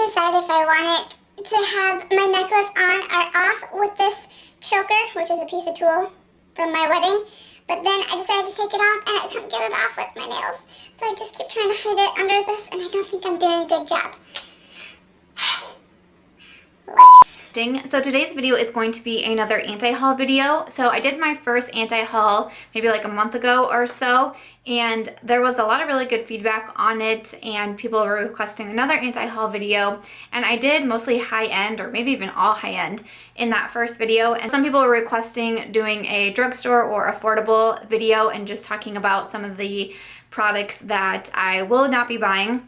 decide if I want it to have my necklace on or off with this choker, which is a piece of tulle from my wedding. But then I decided to take it off and I couldn't get it off with my nails. So I just keep trying to hide it under this and I don't think I'm doing a good job. So today's video is going to be another anti-haul video. So I did my first anti-haul maybe like a month ago or so, and there was a lot of really good feedback on it and people were requesting another anti-haul video, and I did mostly high-end or maybe even all high-end in that first video, and some people were requesting doing a drugstore or affordable video and just talking about some of the products that I will not be buying.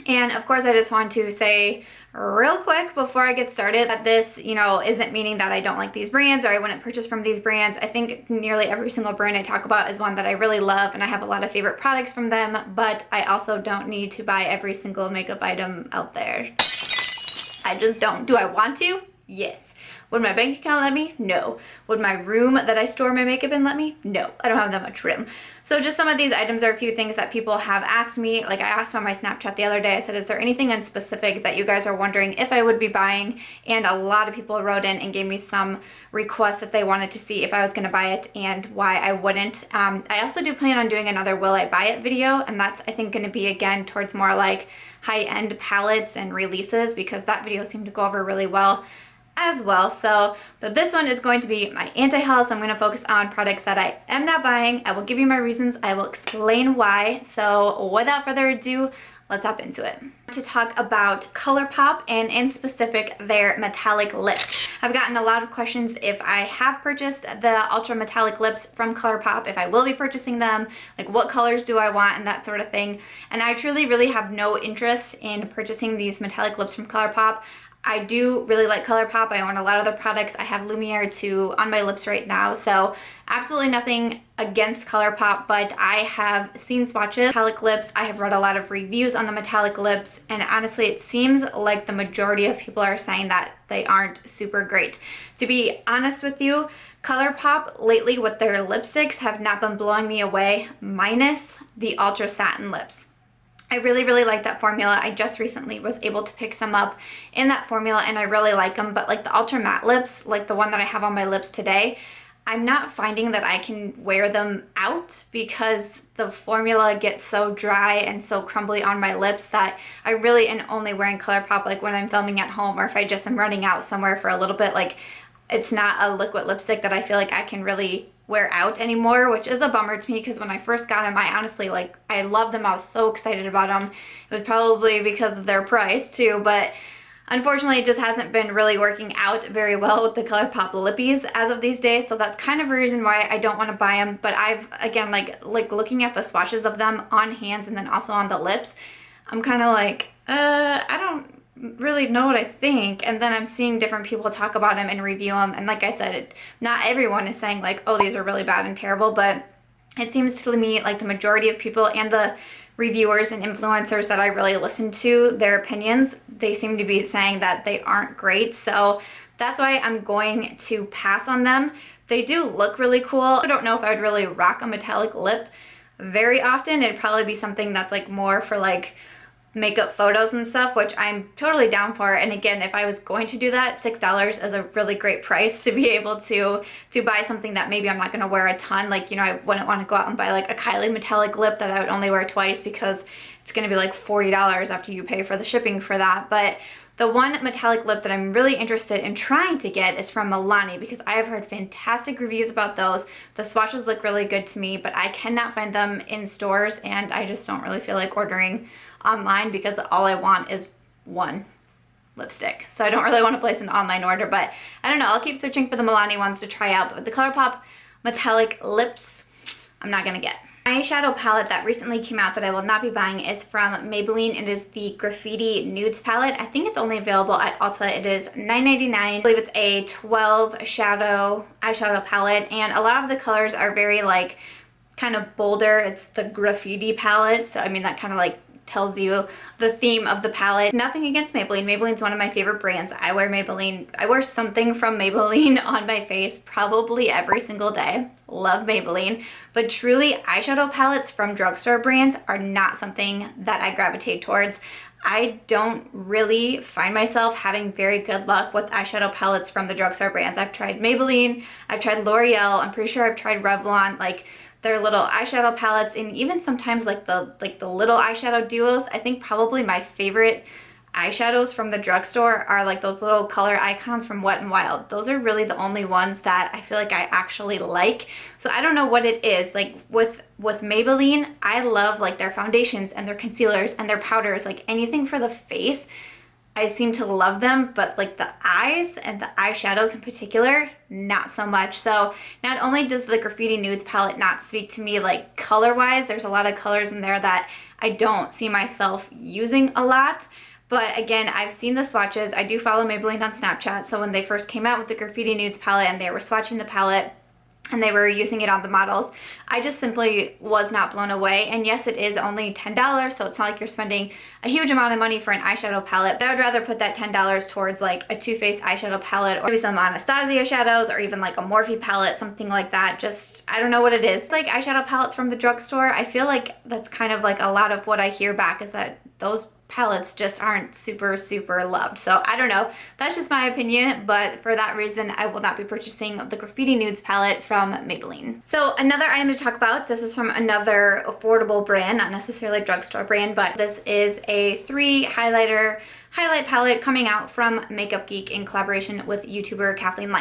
And of course I just want to say real quick before I get started that this, isn't meaning that I don't like these brands or I wouldn't purchase from these brands. I think nearly every single brand I talk about is one that I really love and I have a lot of favorite products from them, but I also don't need to buy every single makeup item out there. I just don't. Do I want to? Yes. Would my bank account let me? No. Would my room that I store my makeup in let me? No. I don't have that much room. So just some of these items are a few things that people have asked me. Like I asked on my Snapchat the other day, I said, is there anything in specific that you guys are wondering if I would be buying? And a lot of people wrote in and gave me some requests that they wanted to see if I was going to buy it and why I wouldn't. I also do plan on doing another will I buy it video, and that's I think going to be again towards more like high-end palettes and releases, because that video seemed to go over really well as well. So, but this one is going to be my anti-haul, so I'm going to focus on products that I am not buying. I will give you my reasons, I will explain why. So without further ado, let's hop into it. To talk about Colourpop and in specific their metallic lips. I've gotten a lot of questions if I have purchased the ultra metallic lips from Colourpop, if I will be purchasing them, like what colors do I want and that sort of thing. And I truly really have no interest in purchasing these metallic lips from Colourpop. I do really like Colourpop. I own a lot of their products. I have Lumiere too on my lips right now, so absolutely nothing against Colourpop, but I have seen swatches, metallic lips. I have read a lot of reviews on the metallic lips, and honestly it seems like the majority of people are saying that they aren't super great. To be honest with you, Colourpop lately with their lipsticks have not been blowing me away, minus the Ultra Satin lips. I really, really like that formula. I just recently was able to pick some up in that formula and I really like them, but like the Ultra Matte lips, like the one that I have on my lips today, I'm not finding that I can wear them out because the formula gets so dry and so crumbly on my lips that I really am only wearing Colourpop like when I'm filming at home or if I just am running out somewhere for a little bit. Like it's not a liquid lipstick that I feel like I can really wear out anymore, which is a bummer to me because when I first got them, I honestly I loved them. I was so excited about them. It was probably because of their price too, but unfortunately it just hasn't been really working out very well with the Colourpop lippies as of these days, so that's kind of a reason why I don't want to buy them. But I've again like looking at the swatches of them on hands and then also on the lips, I'm kind of like I don't really know what I think, and then I'm seeing different people talk about them and review them, and like I said, not everyone is saying like, oh, these are really bad and terrible, but it seems to me like the majority of people and the reviewers and influencers that I really listen to, their opinions, they seem to be saying that they aren't great, so that's why I'm going to pass on them. They do look really cool. I don't know if I would really rock a metallic lip very often. It'd probably be something that's like more for like makeup photos and stuff, which I'm totally down for. And again, if I was going to do that, $6 is a really great price to be able to buy something that maybe I'm not going to wear a ton. Like, I wouldn't want to go out and buy like a Kylie metallic lip that I would only wear twice because it's going to be like $40 after you pay for the shipping for that. But the one metallic lip that I'm really interested in trying to get is from Milani because I have heard fantastic reviews about those. The swatches look really good to me, but I cannot find them in stores and I just don't really feel like ordering online because all I want is one lipstick. So I don't really want to place an online order, but I don't know. I'll keep searching for the Milani ones to try out, but the Colourpop metallic lips, I'm not going to get. My eyeshadow palette that recently came out that I will not be buying is from Maybelline. It is the Graffiti Nudes palette. I think it's only available at Ulta. It is $9.99. I believe it's a 12 shadow eyeshadow palette, and a lot of the colors are very like kind of bolder. It's the Graffiti palette, so I mean that kind of like tells you the theme of the palette. Nothing against Maybelline. Maybelline's one of my favorite brands. I wear Maybelline. I wear something from Maybelline on my face probably every single day. Love Maybelline. But truly, eyeshadow palettes from drugstore brands are not something that I gravitate towards. I don't really find myself having very good luck with eyeshadow palettes from the drugstore brands. I've tried Maybelline, I've tried L'Oreal, I'm pretty sure I've tried Revlon, like their little eyeshadow palettes, and even sometimes like the little eyeshadow duos. I think probably my favorite eyeshadows from the drugstore are like those little color icons from Wet n Wild. Those are really the only ones that I feel like I actually like. So I don't know what it is. Like with Maybelline, I love like their foundations and their concealers and their powders, like anything for the face. I seem to love them, but like the eyes and the eyeshadows in particular, not so much. So not only does the Graffiti Nudes palette not speak to me like color-wise, there's a lot of colors in there that I don't see myself using a lot. But again, I've seen the swatches. I do follow Maybelline on Snapchat, so when they first came out with the Graffiti Nudes palette and they were swatching the palette and they were using it on the models, I just simply was not blown away. And yes, it is only $10, so it's not like you're spending a huge amount of money for an eyeshadow palette, but I would rather put that $10 towards like a Too Faced eyeshadow palette, or maybe some Anastasia shadows, or even like a Morphe palette, something like that. Just, I don't know what it is. Like eyeshadow palettes from the drugstore, I feel like that's kind of like a lot of what I hear back is that those palettes just aren't super loved. So I don't know, that's just my opinion, but for that reason I will not be purchasing the Graffiti Nudes palette from Maybelline. So another item to talk about, this is from another affordable brand, not necessarily a drugstore brand, but this is a 3 highlight palette coming out from Makeup Geek in collaboration with YouTuber Kathleen.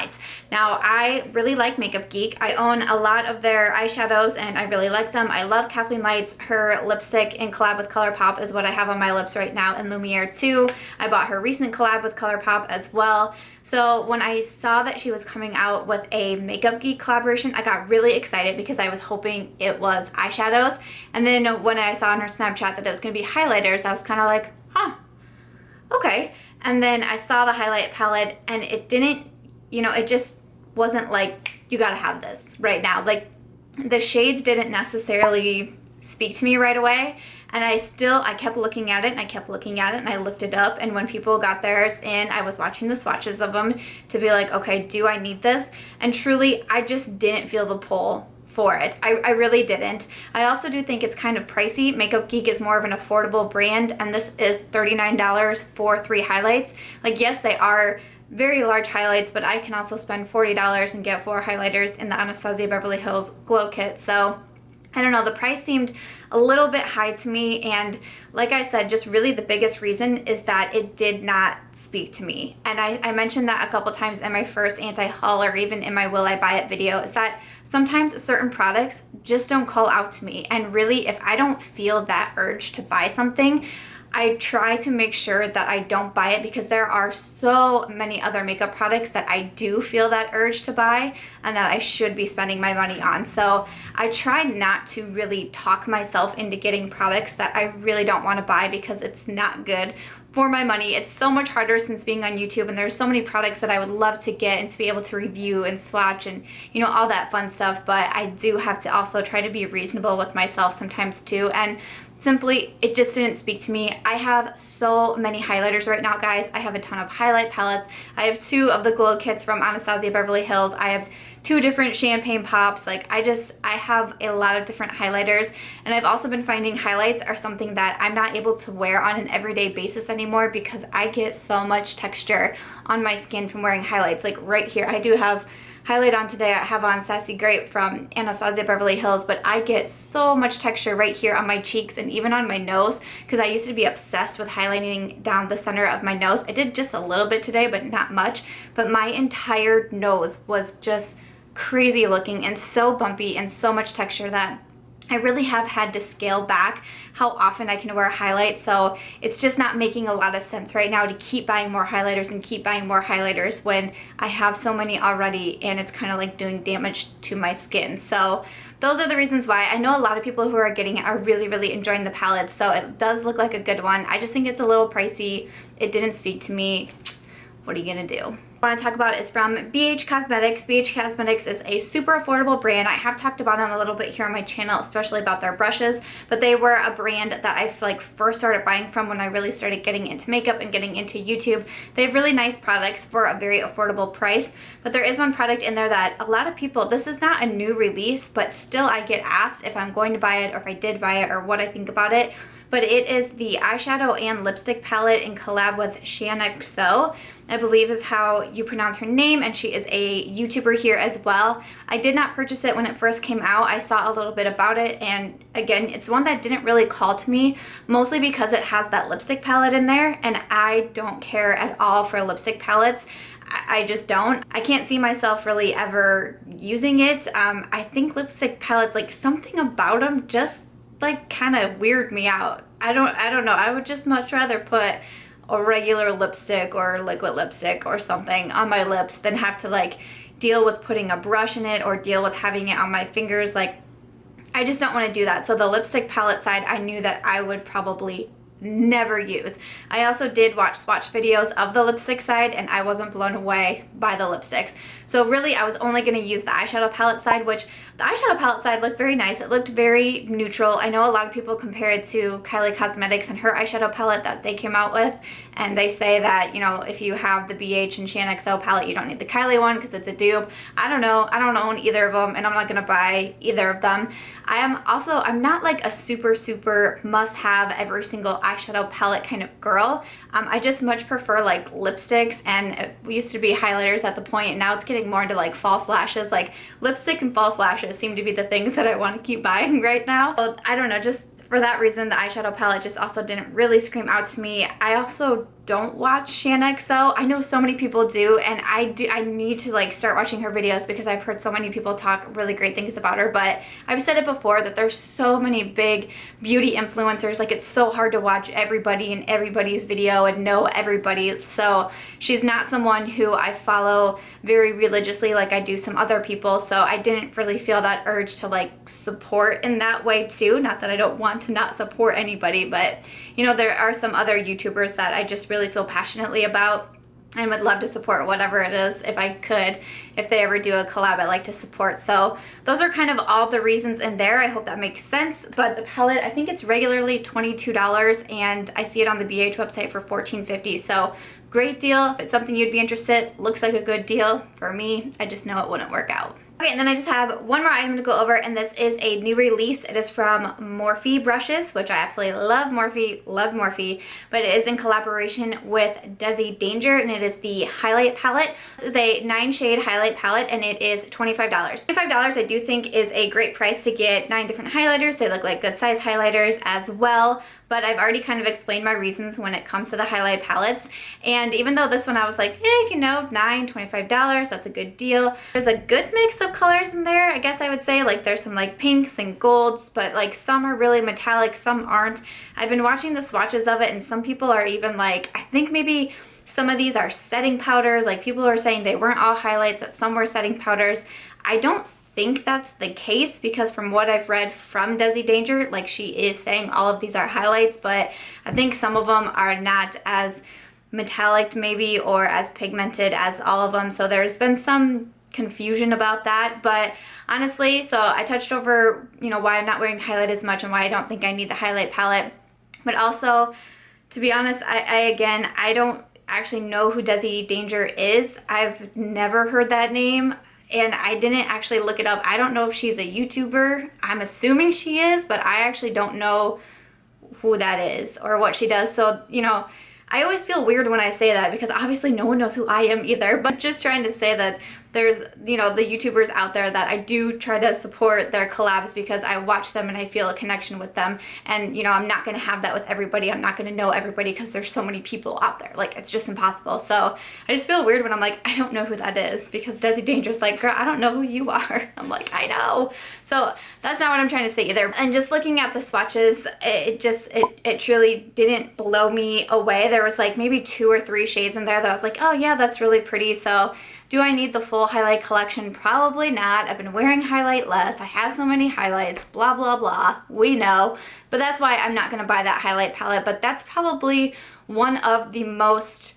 Now, I really like Makeup Geek. I own a lot of their eyeshadows and I really like them. I love Kathleen. Her lipstick in collab with Colourpop is what I have on my lips right now, and Lumiere too. I bought her recent collab with Colourpop as well. So when I saw that she was coming out with a Makeup Geek collaboration, I got really excited because I was hoping it was eyeshadows. And then when I saw on her Snapchat that it was going to be highlighters, I was kind of like, huh, okay. And then I saw the highlight palette and it didn't, you know, it just wasn't like, you gotta have this right now. Like the shades didn't necessarily speak to me right away. And I kept looking at it and I kept looking at it and I looked it up. And when people got theirs in, I was watching the swatches of them to be like, okay, do I need this? And truly, I just didn't feel the pull for it. I really didn't. I also do think it's kind of pricey. Makeup Geek is more of an affordable brand, and this is $39 for 3 highlights. Like, yes, they are very large highlights, but I can also spend $40 and get 4 highlighters in the Anastasia Beverly Hills Glow Kit. So I don't know, the price seemed a little bit high to me, and like I said, just really the biggest reason is that it did not speak to me. And I mentioned that a couple times in my first anti-haul or even in my Will I Buy It video, is that sometimes certain products just don't call out to me. And really, if I don't feel that urge to buy something, I try to make sure that I don't buy it, because there are so many other makeup products that I do feel that urge to buy and that I should be spending my money on. So I try not to really talk myself into getting products that I really don't want to buy, because it's not good for my money. It's so much harder since being on YouTube, and there's so many products that I would love to get and to be able to review and swatch and, you know, all that fun stuff, but I do have to also try to be reasonable with myself sometimes too. And simply, it just didn't speak to me. I have so many highlighters right now, guys. I have a ton of highlight palettes. I have 2 of the glow kits from Anastasia Beverly Hills. I have 2 different champagne pops. Like, I have a lot of different highlighters, and I've also been finding highlights are something that I'm not able to wear on an everyday basis anymore, because I get so much texture on my skin from wearing highlights. Like right here, I do have highlight on today. I have on Sassy Grape from Anastasia Beverly Hills, but I get so much texture right here on my cheeks and even on my nose, because I used to be obsessed with highlighting down the center of my nose. I did just a little bit today, but not much, but my entire nose was just crazy looking and so bumpy and so much texture that I really have had to scale back how often I can wear highlight. So it's just not making a lot of sense right now to keep buying more highlighters and keep buying more highlighters when I have so many already, and it's kind of like doing damage to my skin. So those are the reasons why. I know a lot of people who are getting it are really enjoying the palette, so it does look like a good one. I just think it's a little pricey. It didn't speak to me. what are you gonna do? What I want to talk about is from BH Cosmetics. BH Cosmetics is a super affordable brand. I have talked about them a little bit here on my channel, especially about their brushes, but they were a brand that I like first started buying from when I really started getting into makeup and getting into YouTube. They have really nice products for a very affordable price, but there is one product in there that a lot of people, this is not a new release, but still I get asked if I'm going to buy it or if I did buy it or what I think about it. But it is the eyeshadow and lipstick palette in collab with Shaaanxo, I believe is how you pronounce her name, and she is a YouTuber here as well. I did not purchase it when it first came out. I saw a little bit about it, and again, it's one that didn't really call to me, mostly because it has that lipstick palette in there, and I don't care at all for lipstick palettes. I just don't. I can't see myself really ever using it. I think lipstick palettes, like something about them just like kind of weird me out. I don't know. I would just much rather put a regular lipstick or liquid lipstick or something on my lips than have to like deal with putting a brush in it or deal with having it on my fingers. Like, I just don't want to do that. So the lipstick palette side, I knew that I would probably never use. I also did watch swatch videos of the lipstick side, and I wasn't blown away by the lipsticks. So really I was only going to use the eyeshadow palette side, which the eyeshadow palette side looked very nice. It looked very neutral. I know a lot of people compare it to Kylie Cosmetics and her eyeshadow palette that they came out with, and they say that, you know, if you have the BH and Shaaanxo palette, you don't need the Kylie one because it's a dupe. I don't know. I don't own either of them, and I'm not going to buy either of them. I'm not like a super must-have every single eyeshadow palette kind of girl. I just much prefer like lipsticks, and it used to be highlighters at the point, and now it's getting more into like false lashes. Like lipstick and false lashes seem to be the things that I want to keep buying right now. So I don't know, just for that reason, the eyeshadow palette just also didn't really scream out to me. I also don't watch Shaaanxo. I know so many people do, and I need to like start watching her videos because I've heard so many people talk really great things about her. But I've said it before that there's so many big beauty influencers, like it's so hard to watch everybody in everybody's video and know everybody. So she's not someone who I follow very religiously like I do some other people, so I didn't really feel that urge to like support in that way too. Not that I don't want to not support anybody, but you know, there are some other YouTubers that I just really feel passionately about and would love to support whatever it is if I could. If they ever do a collab, I like to support. So those are kind of all the reasons in there. I hope that makes sense. But the palette, I think it's regularly $22, and I see it on the BH website for $14.50. So great deal. If it's something you'd be interested, looks like a good deal. For me, I just know it wouldn't work out. Okay, and then I just have one more item to go over, and this is a new release. It is from Morphe Brushes, which I absolutely love Morphe, but it is in collaboration with Deysi Danger, and it is the highlight palette. This is a 9-shade highlight palette, and it is $25. $25 I do think is a great price to get 9 different highlighters. They look like good size highlighters as well, but I've already kind of explained my reasons when it comes to the highlight palettes. And even though this one I was like, you know, $25, that's a good deal. There's a good mix of colors in there, I guess I would say. Like there's some like pinks and golds, but like some are really metallic, some aren't. I've been watching the swatches of it, and some people are even like, I think maybe some of these are setting powders. Like people are saying they weren't all highlights, that some were setting powders. I don't think that's the case, because from what I've read from Deysi Danger, like she is saying all of these are highlights, but I think some of them are not as metallic maybe or as pigmented as all of them. So there's been some confusion about that. But honestly, so I touched over, you know, why I'm not wearing highlight as much and why I don't think I need the highlight palette. But also, to be honest, I don't actually know who Deysi Danger is. I've never heard that name, and I didn't actually look it up. I don't know if she's a YouTuber. I'm assuming she is, but I actually don't know who that is or what she does. So, you know, I always feel weird when I say that, because obviously no one knows who I am either, but just trying to say that there's, you know, the YouTubers out there that I do try to support their collabs because I watch them and I feel a connection with them. And, you know, I'm not going to have that with everybody. I'm not going to know everybody because there's so many people out there. Like, it's just impossible. So I just feel weird when I'm like, I don't know who that is, because Deysi Danger's like, girl, I don't know who you are. I'm like, I know. So that's not what I'm trying to say either. And just looking at the swatches, it truly didn't blow me away. There was like maybe 2 or 3 shades in there that I was like, oh yeah, that's really pretty. So do I need the full highlight collection? Probably not. I've been wearing highlight less. I have so many highlights, blah, blah, blah. We know. But that's why I'm not going to buy that highlight palette. But that's probably one of the most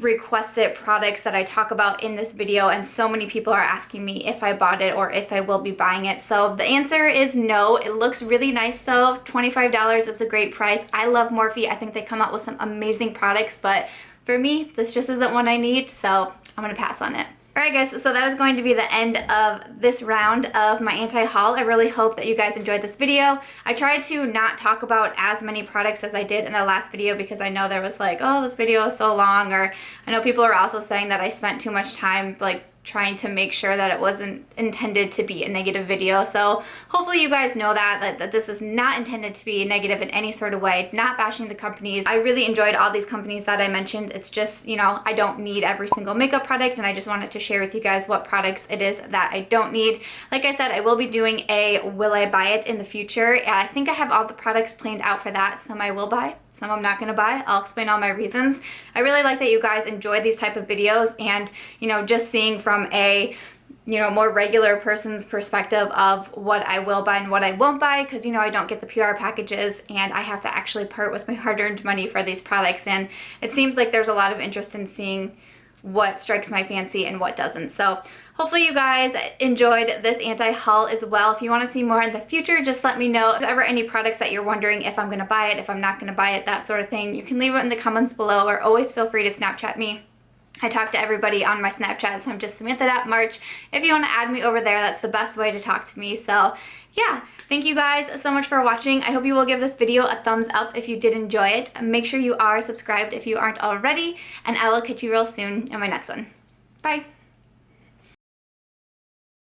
requested products that I talk about in this video, and so many people are asking me if I bought it or if I will be buying it. So the answer is no. It looks really nice though. $25 is a great price. I love Morphe. I think they come out with some amazing products, but for me, this just isn't what I need, so I'm gonna pass on it. Alright guys, so that is going to be the end of this round of my anti-haul. I really hope that you guys enjoyed this video. I tried to not talk about as many products as I did in the last video because I know there was like, oh, this video is so long, or I know people are also saying that I spent too much time like trying to make sure that it wasn't intended to be a negative video. So hopefully you guys know that this is not intended to be negative in any sort of way, not bashing the companies. I really enjoyed all these companies that I mentioned. It's just, you know, I don't need every single makeup product, and I just wanted to share with you guys what products it is that I don't need. Like I said, I will be doing a will I buy it in the future, and I think I have all the products planned out for that. Some I will buy, some I'm not gonna buy. I'll explain all my reasons. I really like that you guys enjoy these type of videos, and you know, just seeing from a more regular person's perspective of what I will buy and what I won't buy, because you know, I don't get the PR packages and I have to actually part with my hard-earned money for these products, and it seems like there's a lot of interest in seeing what strikes my fancy and what doesn't. So hopefully you guys enjoyed this anti-haul as well. If you want to see more in the future, just let me know. If there's ever any products that you're wondering if I'm going to buy it, if I'm not going to buy it, that sort of thing, you can leave it in the comments below, or always feel free to Snapchat me. I talk to everybody on my Snapchat, so I'm just Samantha.March. If you want to add me over there, that's the best way to talk to me. So yeah, thank you guys so much for watching. I hope you will give this video a thumbs up if you did enjoy it. Make sure you are subscribed if you aren't already, and I will catch you real soon in my next one. Bye!